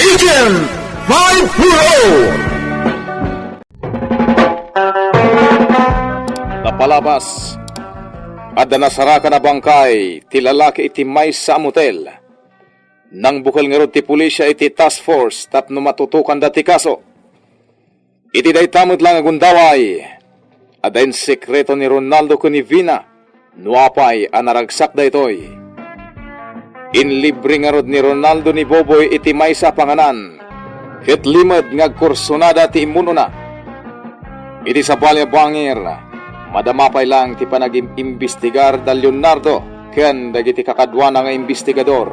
Agent 540! Napalabas at nasara ka na bangkay ti lalaki iti may sa motel. Nang bukal nga rod ti pulisya iti task force tapno matutukan dati kaso. Iti daytamot lang agundaway. Adain sekreto ni Ronaldo ko ni Vina. Nuapay anaragsak daytoy. Inlibre nga rod ni Ronaldo ni Boboy iti may sa panganan. Ket limad nga kursunada ti imuno na. Iti sa balya bangir. Madamapay lang ti panag-imbestigar da Leonardo ken dagiti kakadwana nga investigador.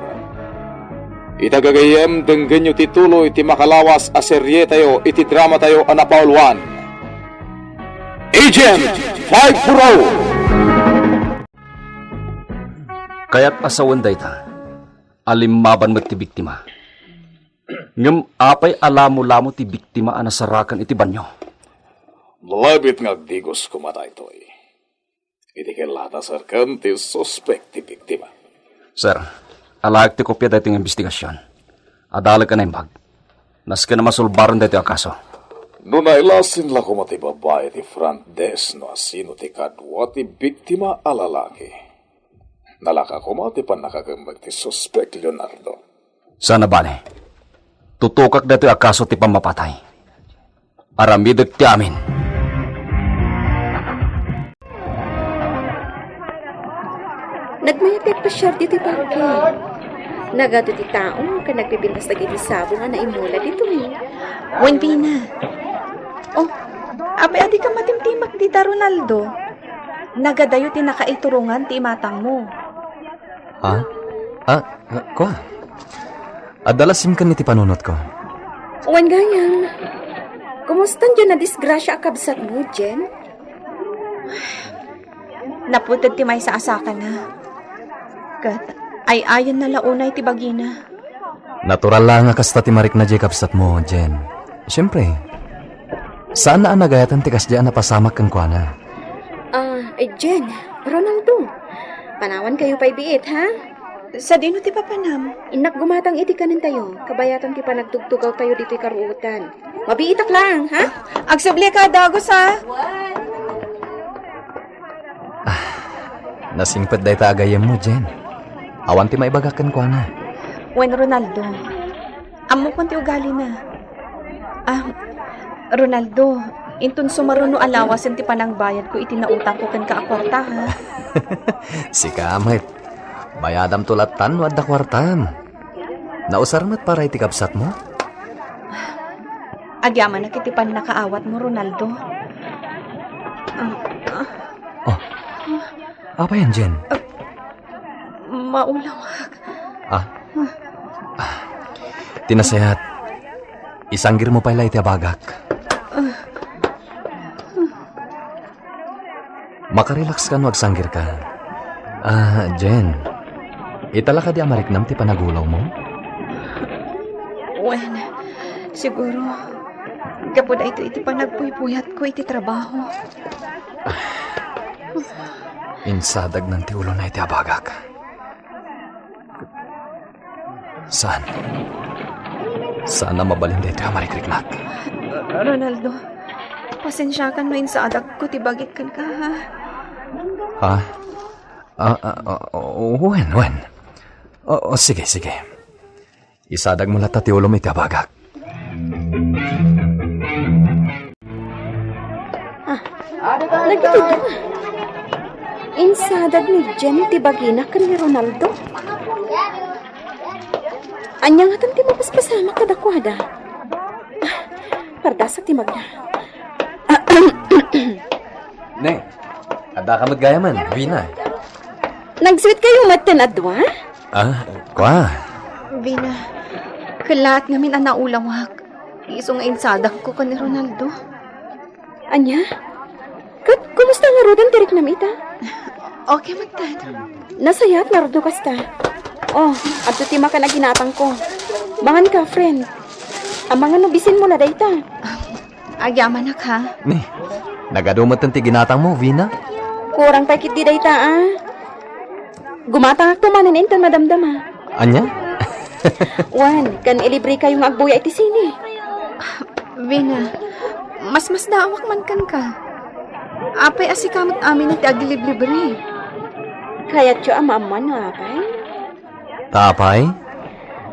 Itagagayem denggenyo ti tuloy ti makalawas a serye tayo iti drama tayo anapaulwan. Agent 540! Kaya't asawan dayta, alimmaban mo ti biktima. Ngem apay alamo-lamo ti biktima anasarakan iti banyo. Labit nga digos kumatay to'y. Iti kelata sarkan ti suspect ti biktima. Sir, alag ti kopya dati ng investigasyon. Adalag ka na imbag. Nas ka na masulbaran dati akaso. No nailasin la kumati babae ti front desk no asino ti kadwa ti biktima a lalaki. Nalaka kumati pa nakagambag ti suspect Leonardo. Sana bale, tutukak dati akaso ti pamapatay. Aramidek ti amin. Nagmayapit pa siya dito parke. Nagado ti tao ka nagpipintas na giti sabo nga na imula dito eh. Wen Vina. Oh, apay adi ka matimtimak dita Ronaldo. Nagadayo ti nakaiturungan ti matang mo. Kwa? Adalasim ka ni ti panunot ko. Wen gayam. Kumustan dyan na disgrasya akabsat mo, Jen? Naputad ti may sa asaka na. Kat, ay ayan na launay ti bagina. Natural lang nga kasta ti marik na Jacobsat mo, Jen. Siyempre, saan na nagayatan ti kasdyan na pasamak kang kwa na? Jen, Ronaldo, panawan kayo pa ibiit, ha? Sa dino ti papanam? Inak gumatang iti kanin tayo, kabayatan ti panagtugtugaw tayo dito'y karuutan. Mabiitak lang, ha? Agsubli ka, Dagos, ha? Nasingpet day ta agayem mo, Jen. Awan ti maibagakan kwa na. Wen Ronaldo, amo kon ti ugali na. Ronaldo, intun sumaruno alawasin ti panangbayad ko iti nautang ko ken kaakwarta, ha? Si Kamit, bayadam tulatan wadda kwartam. Nausarmat para iti kapsat mo? Agyaman na kiti pan nakaawat mo, Ronaldo. Apa yan, Jen? Maulawag. Tinasayat. Isanggir mo pala iti abagak. Makarelax ka no agsanggir ka. Jen. Itala ka di amariknam ti panagulaw mo? Wen, siguro kapod iti panagpuypuyat ko iti trabaho. Insadag ng ti ulo na iti abagak. Saan? Sana mabalin dito amarikriknak. Ronaldo, pasensyakan mo sa adag ko, tibagit kan ka, ha? Wen. Sige. Isadag mo lata ti ulo mo iti abagak. Nagtutulog. Insadag ni Jen ti bagina kan ni Ronaldo. Anyang hatan ti mapaspasama kadakwada. Pardasak ti magna. Ne, ada ka maggayaman, Vina. Nagsuit kayo matan adwa? Kwa? Vina, kalat ngamin ang naulawak. Iso nga insadag ko kan ni Ronaldo. Anya? Kumusta nga rodan tirik namita? Okay, magtad. Nasayat nga rodo kasta. Adto ti maka na ginatang ko. Mangan ka, friend. Ang mga nubisin mo na dayta. Agyaman na ka. Ne, nagadumat ti ginatang mo, Vina? Kurang pakit di dayta, Gumatang ako manin intan madamdama. Anya? Wan, kan ilibre kayong agbuya iti sini. Bina, mas daawak man kan ka. Apay asikamot amin iti agiliblibre. Kayat yo amaman na, apay. Tapay?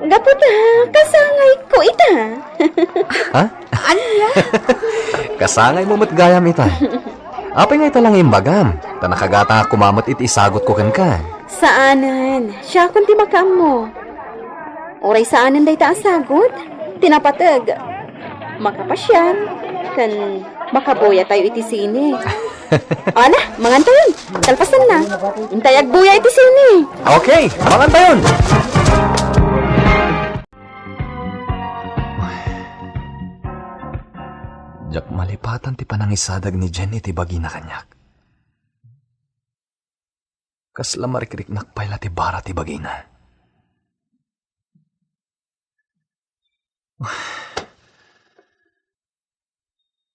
Gaputa, kasangay ko ita. Ha? Anya? Kasangay mo gayam ita. Apay nga ita lang imbagam. Ta nakagata kumamot iti isagot ko kan ka. Saanan? Siya kung ti makam mo. Oray saanan day ta asagot? Tinapatag. Makapasyal. Kan makabuya tayo iti sini. Ala, mangantayon. Talpasan na. Intay agbuya iti sini. Okay, manganta yun! Jak malipatan ti panangisadag ni Jenny ti bagi na kanyak. Kasla marikrik payla ti bara ti bagi na.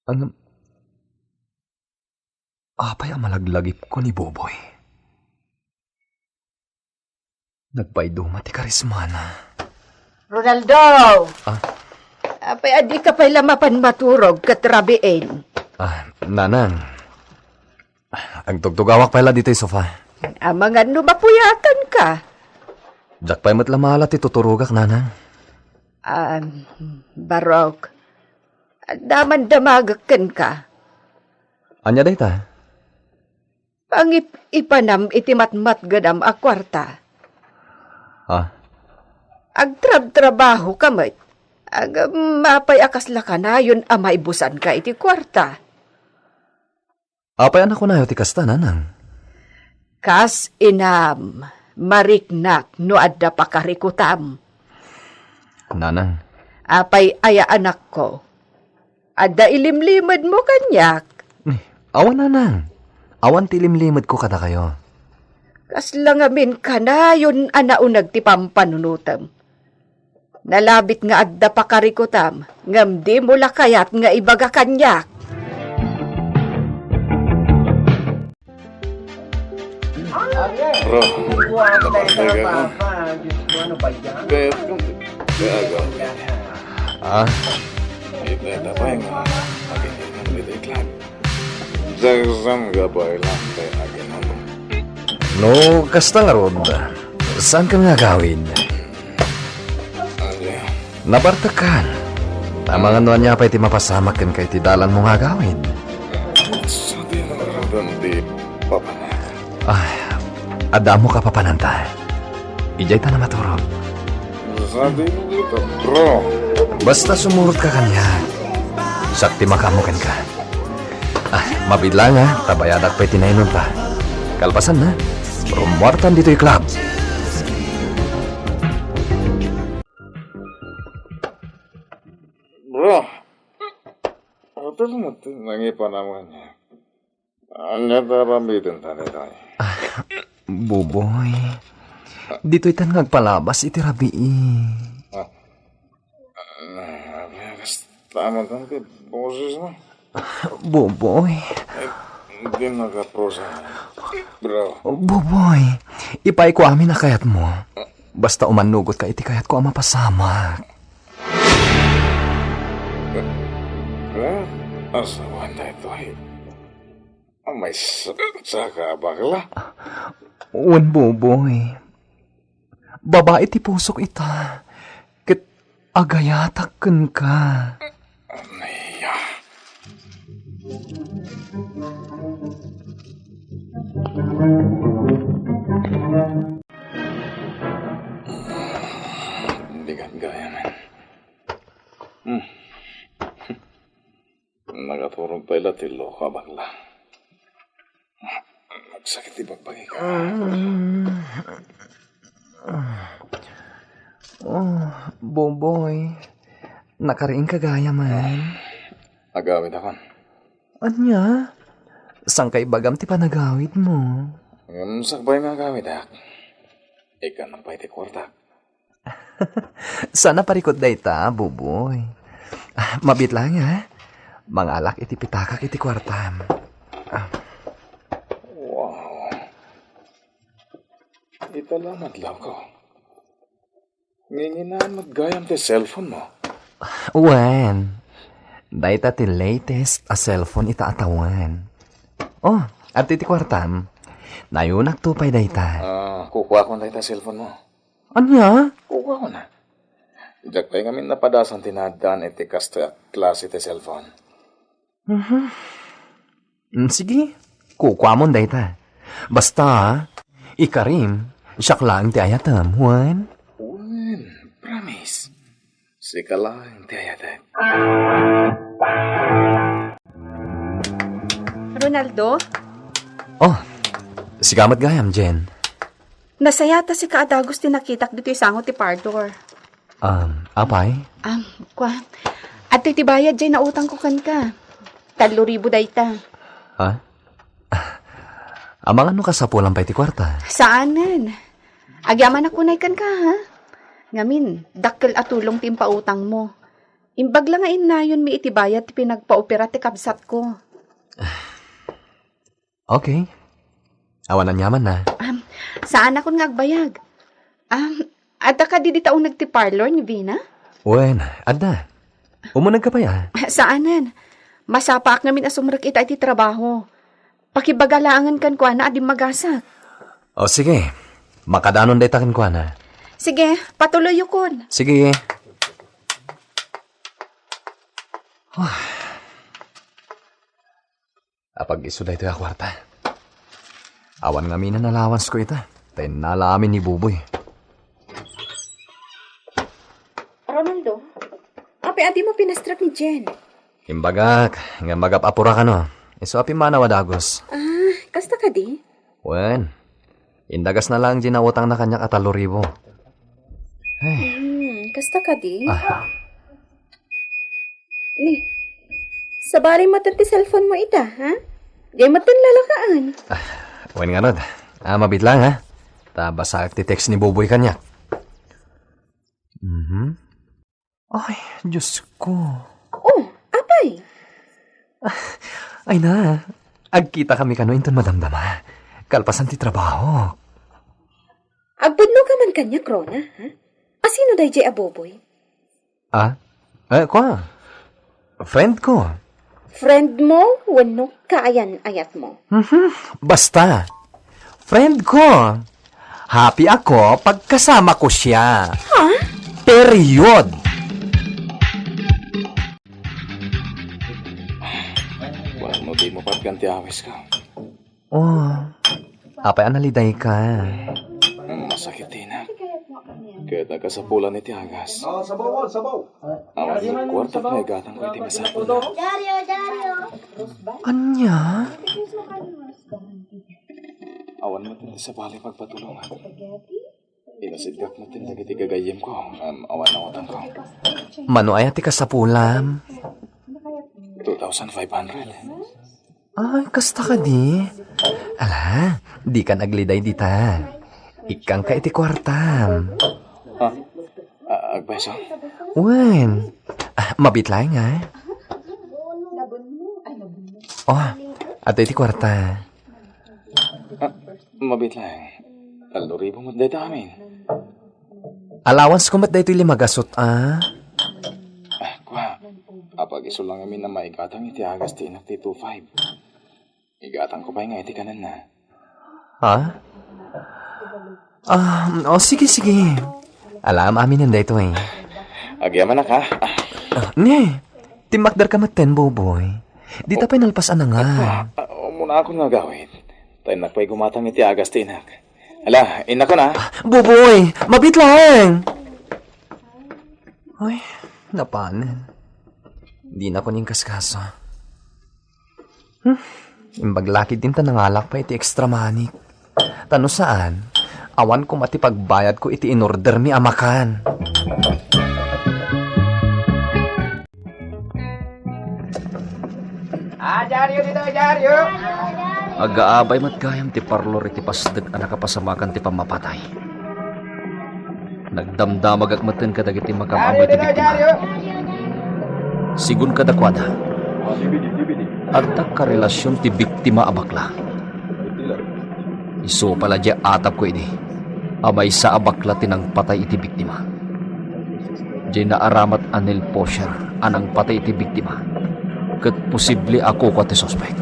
Ano? Apay ang malaglagip ko ni Boboy. Nagpaiduma ti karismana. Ronaldo! Ah? Apay adi ka pa'y lamapan maturog katrabiin. Nanang. Agtugtugawak pala dito yung sofa. Amangan no mapuyakan ka. Jak pa'y matlamala ti tuturugak, nanang. Barok. Daman damagakan ka. Anya day ta? Ipanam iti matmat gadam a kwarta. Ha? Agtrab-trabaho ka mo't. Mapay akasla ka na yun amay busan ka iti kwarta. Apay anak ko na ti kasta, nanang. Kas inam, mariknak no adda pakarikutam. Nanang. Apay aya anak ko. Adda ilimlimad mo kanyak. Awan, nanang. Awan tilimlimad ko kada kayo. Kas langamin ka na yun anaunag ti pampanunutam. Nalabit nga adda pakarikutam, ngam di mo lakayat nga ibaga kanyak. Bro, Ito pa yung magigilan dito iklan. Zagzang gabay lang tayo naginan. No, kasta nga rod. Saan ka nga gawin? Nabartakan. Tama nga niya pa iti mapasamak kan kay ti dalan mo nga gawin. Sa tinaradan di papanak. Adamo ka papananta. Ijay ta na maturog. Sa dito, bro. Basta sumurot ka kanya. Sakti makamukan ka. Mabidla nga, tabayadak pa itinainon pa. Kalpasan na. Rumwartan dito yung club. Bro, ito natin nangipa naman niya. Anya taramitin tani tayo. Buboy. Dito itan ngagpalabas iti rabii. Tama tan ti boses na. Buboy. Hindi nakaprosa. Bro. Buboy. Ipay ko amin na kayat mo. Basta umanugot ka iti kayat ko ang mapasamak. Asawan na ito ay may saka bakla. Uwan, Buboy. Babae ti pusok ita. Ket agayataken ka. Niya. Hindi ka gaya man. Nagaturong pala ti loka bakla. Magsakit ibagbagi ka. Buboy. Nakariing kagaya man. Agawid ako. Anya? Sang kay bagam ti panagawid mo? Sakbay nga agawid ak. Ika nang pa'y ti kwarta. Sana parikot day ta, Buboy. Mabit lang ha. Mangalak iti pitakak iti kwartam. Wow. Ito lang adlaw ko. Nginginan maggayam ti cellphone mo. Wen, dayta ti latest a cellphone ita atawan. Oh, at iti kwartam, nayunak tupay dayta. Kukuha ko na ita cellphone mo. Anya? Kukuha ko na. Diyak tayo kami napadasan tinadaan iti kasta klase ti cellphone. Sige, kukuha mo dayta. Basta, ikarim, siyak lang ti ayatam, Wen. Promise. Sika lang ti ayatem. Ronaldo, Oh, sigamat gayam, Jen. nasayata si Kaadagos tinakitak dito isangot ti Pardor. Apay? At ti bayad dyan na utang ko kan ka. 3,000 dayta. Ha? Amang ano ka sa pulang pa iti kwarta? Saanan? Agyaman ako na ikan ka, ha? Ngamin, dakkel atulong ti pautang mo. Imbag lang nga inayon mi iti bayad ti pinagpaopera ti kabsat ko. Okay. Awan na nyaman na. Saan ako ngagbayag? Ada ka di taong nagti parlor ni Vina? Wen, adda. Umunag ka pa ya? Saanan? Masapak namin asumrak ita iti trabaho. Pakibagalangan kan kwa na adim magasak. O sige, makadanon day takin ko na. Sige, patuloy yukon. Sige. Apag iso da ito ya kwarta. Awan nga mina nalawans ko ita. Tayo nalamin ni Buboy. Ronaldo, api adi mo pinastrak ni Jen. Imbagak, nga magapapura ka no. Iso api mana wadagos. Kasta ka di? Wen, indagas na lang ginawutang na kanya 3,000. Kasta ka di? Ni, sabari matan ti cellphone mo ita, ha? Di matan lalakaan. Wen nga rod. Mabit lang ha. Tabasak ti text ni Buboy kanya. Ay, Diyos ko. Oh, apay. Ay na, agkita kami kano inton madamdama. Kalpasan ti trabaho. Agbudno ka man kanya, Krona, ha? Asino day jay aboboy? Ko? Friend ko. Friend mo, wano kaayan ayat mo. Basta, friend ko. Happy ako pagkasama ko siya. Ha? Period. Wano di mo patganti awis ka. Oh, apay analiday ka. Masakit din ha. Kaya nagkasapulan ni Tiagas. Sabaw. Awan yung kwarta na igatang ko iti masapul na. Anya? Awan mo din sa bali pagpatulungan. Inasidgak mo din nagiti gagayim ko. Awan na utang ko. Mano ay ati kasapulam? 2,500. Ay, kasta ka di. Ala, di ka nagliday dita. Ikang ka iti kwartam. Agbeso? Wen, mabit lang ha. Oh, ato iti kwarta. Mabit lang. 3,000 mo dito amin. Allowance ko mat dito limagasot Kwa, apag iso lang amin na maigatang iti agas ti inak ti 2,500. Igatang ko pa nga iti kanan na. Ha? Sige. Alam amin nanda ito eh. Agyaman na ka. Nye, timakdar ka maten, Buboy. Di ta pinalpasan na nga. Muna ako nga gawin. Tayo nakpay gumatang iti agas ti inak. Ala, ina ko na. Buboy, mabit lang! Ay, napanin. Di na ko ning kaskaso. Imbaglakid din ta nangalak pa iti extra money. Tano saan? Awan ko mati pagbayad ko iti in-order mi amakan. Jaryo! Agaabay matgayam ti parlor iti pasdag anak kapasamakan ti pamapatay. Nagdamdamag akmaten kadag iti makamamay ti biktima. Sigun kadakwada. Agtak karelasyon ti biktima abakla. Iso pala di atap ko ini. Abay sa abakla tinang patay iti biktima. Di naaramat anil Posher anang patay iti biktima. Kat posible ako ko ti suspect.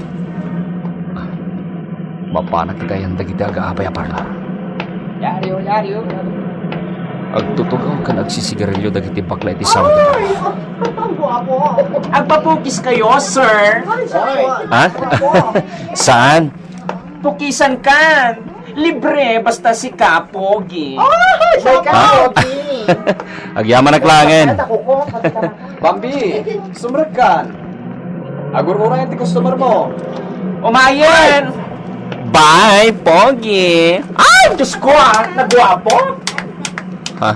Mapanak ti kayan dagiti aga-abay a parlor. Yaryo. Agtutugaw ka nagsisigarilyo dagiti bakla iti sama ti tao. Agpapukis kayo, sir. Ha? Saan? Pukisan kan. Libre, basta si Kapogi. Agyaman naklangin. Bambi, sumrag ka. Agur-ura yung customer mo. Umayan! Bye, Pogi! Ay, Diyos ko nagwapo! Ha?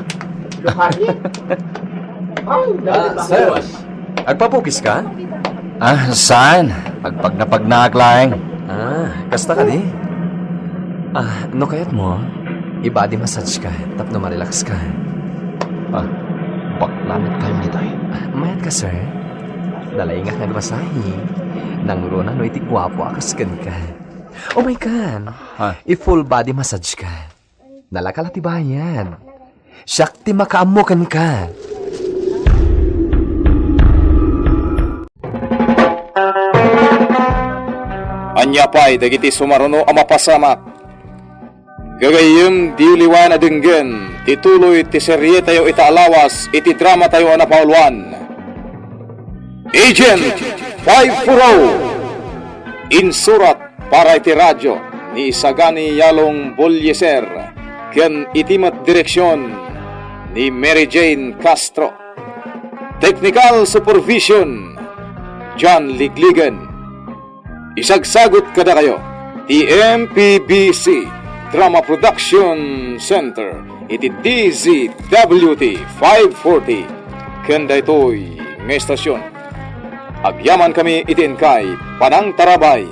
Sir, agpapukis ka? Saan? Pagpag naklaing. Kasta ka di? No kayat mo? I-body massage ka, tapno ma-relax ka. Baklanit kayo nito eh. Mayat ka, sir. Dalay nga nagmasahi. Nang runa no iti gwapo akaskan ka. Oh my God. I-full body massage ka. Nalakalatibayan. Shakti makaamukan ka. Anya pa'y dagiti sumaruno ang mapasamak. Gagayim diuliwan na dinggen, tituloy ti serye tayo itaalawas, iti drama tayo anapaulwan. Agent 540 Insurat para iti radyo ni Isagani Yalong Bolyeser ken itimat direksyon ni Mary Jane Castro. Technical Supervision John Ligligan. Isagsagot kada kayo ti MPBC Drama Production Center iti DZWT 540 kenda ito'y nga estasyon. Agyaman kami itin kay Panang Tarabay